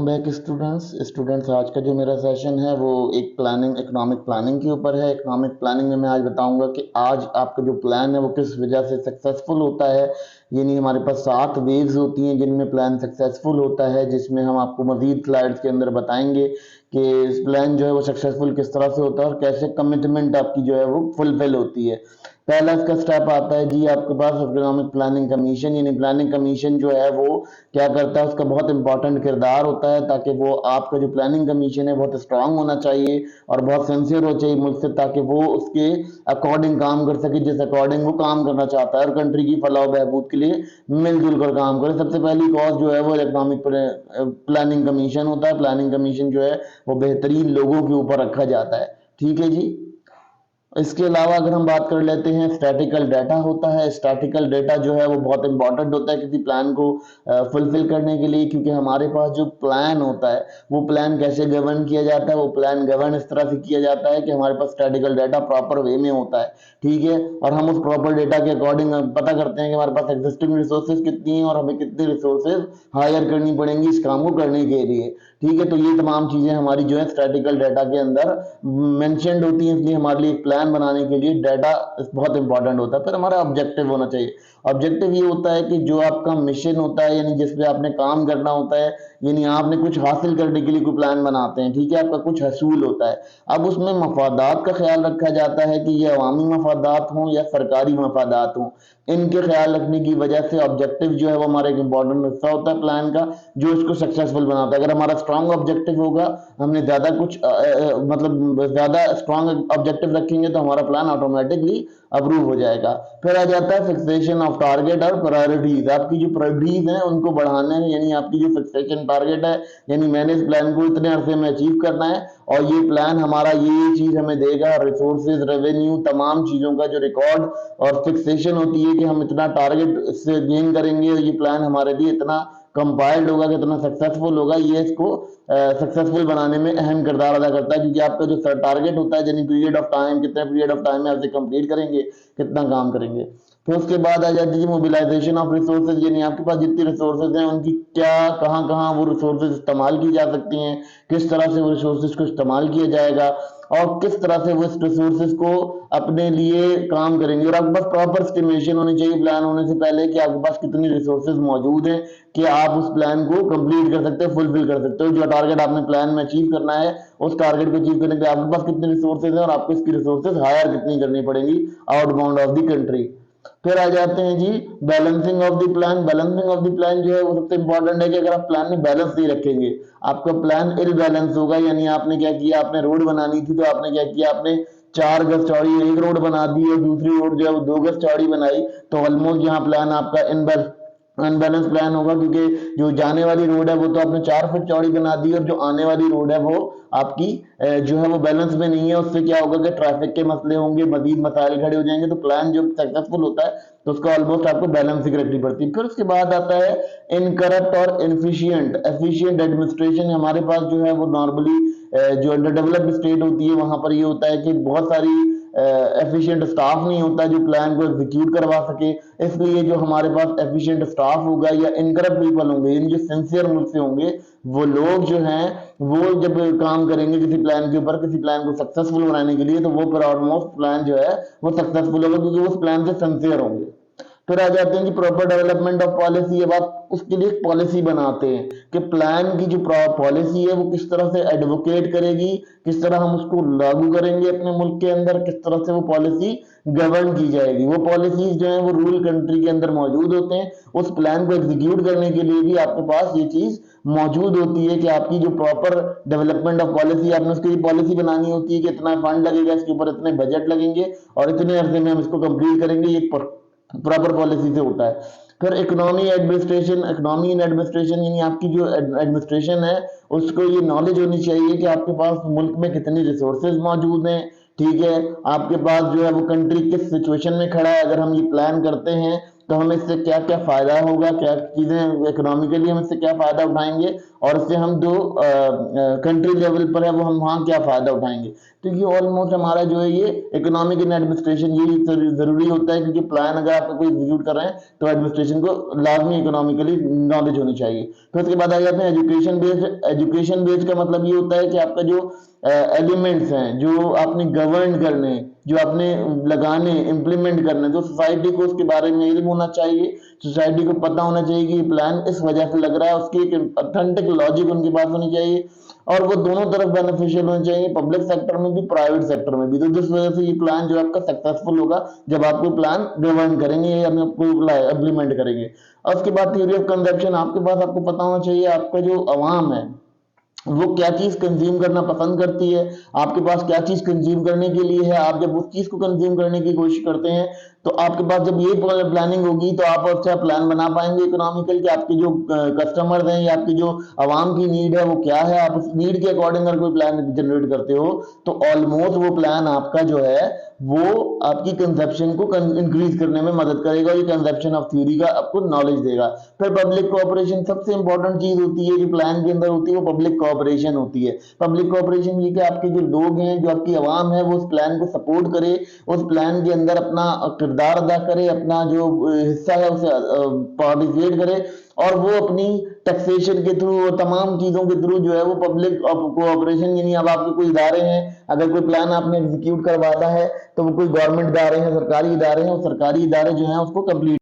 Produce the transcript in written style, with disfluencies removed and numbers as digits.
Back students आज का जो मेरा सेशन है वो एक प्लानिंग इकोनॉमिक प्लानिंग के ऊपर है। इकोनॉमिक प्लानिंग में मैं आज बताऊंगा कि आज आपका जो प्लान है वो किस वजह से सक्सेसफुल होता है। यानी हमारे पास 7 वेव्स होती हैं जिनमें प्लान सक्सेसफुल होता है, जिसमें हम आपको मजीद स्लाइड्स के अंदर बताएंगे कि इस प्लान जो है वो सक्सेसफुल किस तरह से होता है और कैसे कमिटमेंट आपकी जो है वो फुलफिल होती है। पहला इसका स्टेप आता है जी आपके पास इकोनॉमिक प्लानिंग कमीशन। यानी प्लानिंग कमीशन जो है वो क्या करता है, उसका बहुत इंपॉर्टेंट किरदार होता है ताकि वो आपका जो प्लानिंग कमीशन है बहुत स्ट्रांग होना चाहिए और बहुत सिंसियर हो चाहिए मुल्क से, ताकि वो उसके अकॉर्डिंग काम कर सके जिस अकॉर्डिंग वो काम करना चाहता है और कंट्री की फलाह बहबूद के लिए मिलजुल कर काम करे। सबसे पहली कॉज जो है वो इकोनॉमिक प्लानिंग कमीशन होता है। प्लानिंग कमीशन जो है वो बेहतरीन लोगों के ऊपर रखा जाता है। ठीक है जी। इसके अलावा अगर हम बात कर लेते हैं, स्टैटिकल डाटा होता है। स्टैटिकल डाटा जो है वो बहुत इंपॉर्टेंट होता है किसी प्लान को फुलफिल करने के लिए, क्योंकि हमारे पास जो प्लान होता है वो प्लान कैसे गवर्न किया जाता है। वो प्लान गवर्न इस तरह से किया जाता है कि हमारे पास स्टैटिकल डाटा प्रॉपर वे में होता है। ठीक है, और हम उस प्रॉपर डेटा के अकॉर्डिंग पता करते हैं कि हमारे पास एग्जिस्टिंग रिसोर्सेज कितनी है और हमें कितनी रिसोर्सेज हायर करनी पड़ेंगी इस काम को करने के लिए। ठीक है, तो ये तमाम चीजें हमारी जो है स्टैटिकल डाटा के अंदर मेंशन्ड होती है। इसलिए हमारे लिए एक प्लान बनाने के लिए डाटा बहुत इंपॉर्टेंट होता है। फिर हमारा ऑब्जेक्टिव होना चाहिए। ऑब्जेक्टिव ये होता है कि जो आपका मिशन होता है, यानी जिस पे आपने काम करना होता है, यानी आपने कुछ हासिल करने के लिए कोई प्लान बनाते हैं। ठीक है, आपका कुछ हसूल होता है। अब उसमें मफादात का ख्याल रखा जाता है कि ये अवामी मफादात हों या सरकारी मफादात हों, इनके ख्याल रखने की वजह से ऑब्जेक्टिव जो है वो हमारा एक इंपॉर्टेंट हिस्सा होता है प्लान का, जो इसको सक्सेसफुल बनाता है। अगर हमारा स्ट्रांग ऑब्जेक्टिव होगा, हमने ज्यादा कुछ मतलब ज्यादा स्ट्रांग ऑब्जेक्टिव रखेंगे तो हमारा प्लान ऑटोमेटिकली अप्रूव हो जाएगा। फिर आ जाता है फिक्सेशन ऑफ टारगेट और प्रायोरिटीज। आपकी जो प्रायोरिटीज हैं उनको बढ़ाना है, यानी आपकी जो फिक्सेशन टारगेट है, यानी मैंने इस प्लान को इतने अरसे में अचीव करना है और ये प्लान हमारा ये चीज हमें देगा, रिसोर्सेज, रेवेन्यू, तमाम चीजों का जो रिकॉर्ड और फिक्सेशन होती है कि हम इतना टारगेट इससे गेन करेंगे, ये प्लान हमारे लिए इतना कंपाइल्ड होगा, कितना सक्सेसफुल होगा, ये इसको सक्सेसफुल बनाने में अहम किरदार अदा करता है। क्योंकि आपका जो टारगेट होता है, यानी पीरियड ऑफ टाइम, कितने पीरियड ऑफ टाइम में आप कंप्लीट करेंगे, कितना काम करेंगे। फिर उसके बाद आ जाती है मोबिलाइजेशन ऑफ रिसोर्सेज। यानी आपके पास जितनी रिसोर्सेज हैं उनकी क्या कहाँ कहाँ वो रिसोर्सेज इस्तेमाल की जा सकती हैं, किस तरह से वो रिसोर्सेज को इस्तेमाल किया जाएगा और किस तरह से वो इस रिसोर्सेज को अपने लिए काम करेंगे। और आपके पास प्रॉपर एस्टिमेशन होनी चाहिए प्लान होने से पहले कि आपके पास कितनी रिसोर्सेज मौजूद हैं कि आप उस प्लान को कंप्लीट कर सकते हो, फुलफिल कर सकते हो। जो टारगेट आपने प्लान में अचीव करना है, उस टारगेट को अचीव करने के लिए आपके पास कितने रिसोर्सेज हैं और आपको इसकी रिसोर्सेज हायर कितनी करनी पड़ेगी आउटबाउंड ऑफ द कंट्री। फिर आ जाते हैं जी balancing of the plan. Balancing of the plan जो है वो सबसे इंपॉर्टेंट है कि अगर आप प्लान में बैलेंस नहीं रखेंगे, आपका प्लान इल बैलेंस होगा। यानी आपने क्या किया, आपने रोड बनानी थी तो आपने क्या किया, आपने 4 गज चौड़ी एक रोड बना दी और दूसरी रोड जो है वो 2 गज चौड़ी बनाई, तो ऑलमोस्ट यहाँ प्लान आपका अनबैलेंस प्लान होगा। क्योंकि जो जाने वाली रोड है वो तो आपने 4 फुट चौड़ी बना दी और जो आने वाली रोड है वो आपकी जो है वो बैलेंस में नहीं है। उससे क्या होगा कि ट्रैफिक के मसले होंगे, मजीद मसाइल खड़े हो जाएंगे। तो प्लान जो सक्सेसफुल होता है तो उसको ऑलमोस्ट आपको बैलेंस ही रखनी पड़ती है। फिर उसके बाद आता है इनकरप्ट और इनफिशियंट। Efficient administration. हमारे पास जो है वो नॉर्मली जो अंडर डेवलप्ड स्टेट होती है वहां पर ये होता है कि बहुत सारी एफिशिएंट स्टाफ नहीं होता जो प्लान को एग्जीक्यूट करवा सके। इसलिए जो हमारे पास एफिशिएंट स्टाफ होगा या इनकरप्ट पीपल होंगे, यानी जो सिंसियर मुल्क से होंगे, वो लोग जो हैं वो जब काम करेंगे किसी प्लान के ऊपर, किसी प्लान को सक्सेसफुल बनाने के लिए, तो वो पर ऑलमोस्ट प्लान जो है वो सक्सेसफुल होगा क्योंकि वो उस प्लान से सिंसियर होंगे। फिर आ जाते हैं कि प्रॉपर डेवलपमेंट ऑफ पॉलिसी। अब आप उसके लिए एक पॉलिसी बनाते हैं कि प्लान की जो पॉलिसी है वो किस तरह से एडवोकेट करेगी, किस तरह हम उसको लागू करेंगे अपने मुल्क के अंदर, किस तरह से वो पॉलिसी गवर्न की जाएगी। वो पॉलिसीज जो है वो रूल कंट्री के अंदर मौजूद होते हैं। उस प्लान को एग्जीक्यूट करने के लिए भी आपके पास ये चीज मौजूद होती है कि आपकी जो प्रॉपर डेवलपमेंट ऑफ पॉलिसी, आपने उसके लिए पॉलिसी बनानी होती है कि इतना फंड लगेगा, इसके ऊपर इतने बजट लगेंगे और इतने अरसे में हम इसको कंप्लीट करेंगे। ये प्रॉपर पॉलिसी से होता है। फिर economy administration. Economy in administration यानी आपकी जो एडमिनिस्ट्रेशन है उसको ये नॉलेज होनी चाहिए कि आपके पास मुल्क में कितनी रिसोर्सेज मौजूद हैं। ठीक है, आपके पास जो है वो कंट्री किस सिचुएशन में खड़ा है। अगर हम ये प्लान करते हैं तो हमें इससे क्या क्या फायदा होगा, क्या चीजें इकोनॉमिकली हम इससे क्या फायदा उठाएंगे, और इससे हम जो कंट्री लेवल पर है वो हम वहाँ क्या फायदा उठाएंगे। तो ये ऑलमोस्ट हमारा जो है ये इकोनॉमिक इन एडमिनिस्ट्रेशन यही जरूरी होता है, क्योंकि प्लान अगर आप कोई एग्जीक्यूट कर रहे हैं तो एडमिनिस्ट्रेशन को लाजमी इकोनॉमिकली नॉलेज होनी चाहिए। फिर उसके बाद आ जाते हैं एजुकेशन बेस्ड। एजुकेशन बेस्ड का मतलब ये होता है कि आपका जो एलिमेंट्स हैं जो आपने गवर्न करने, जो आपने लगाने, इम्प्लीमेंट करने, जो सोसाइटी को उसके बारे में इल्म होना चाहिए, सोसाइटी को पता होना चाहिए कि ये प्लान इस वजह से लग रहा है, उसकी एक ऑथेंटिक लॉजिक उनके पास होनी चाहिए, और वो दोनों तरफ बेनिफिशियल होने चाहिए, पब्लिक सेक्टर में भी प्राइवेट सेक्टर में भी। तो जिस वजह से ये प्लान जो आपका सक्सेसफुल होगा जब आप कोई प्लान गवर्न करेंगे या कोई इम्प्लीमेंट करेंगे। और उसके बाद थ्योरी ऑफ कंजप्शन आपके पास, आपको पता होना चाहिए आपका जो अवाम है वो क्या चीज कंज्यूम करना पसंद करती है, आपके पास क्या चीज कंज्यूम करने के लिए है। आप जब उस चीज को कंज्यूम करने की कोशिश करते हैं तो आपके पास जब ये प्लानिंग होगी तो आप अच्छा प्लान बना पाएंगे इकोनॉमिकल, कि आपके जो कस्टमर्स हैं या आपकी जो आवाम की नीड है वो क्या है। आप उस नीड के अकॉर्डिंग अगर कोई प्लान जनरेट करते हो तो ऑलमोस्ट वो प्लान आपका जो है वो आपकी कंजप्शन को इंक्रीज करने में मदद करेगा, ये कंजप्शन ऑफ थ्योरी का आपको नॉलेज देगा। फिर पब्लिक कोऑपरेशन सबसे इंपॉर्टेंट चीज होती है जो प्लान के अंदर होती है, वो पब्लिक कोऑपरेशन होती है। पब्लिक कोऑपरेशन ये कि आपके जो लोग हैं, जो आपकी आवाम है, वो उस प्लान को सपोर्ट करे, उस प्लान के अंदर अपना किरदार अदा करे, अपना जो हिस्सा है उसे पार्टिसिपेट करे, और वो अपनी टैक्सेशन के थ्रू और तमाम चीजों के थ्रू जो है वो पब्लिक कोऑपरेशन, यानी अब आपके कोई इदारे हैं, अगर कोई प्लान आपने एग्जीक्यूट करवाना है तो वो कोई गवर्नमेंट इदारे हैं, सरकारी इदारे हैं, और सरकारी इदारे जो हैं उसको कंप्लीट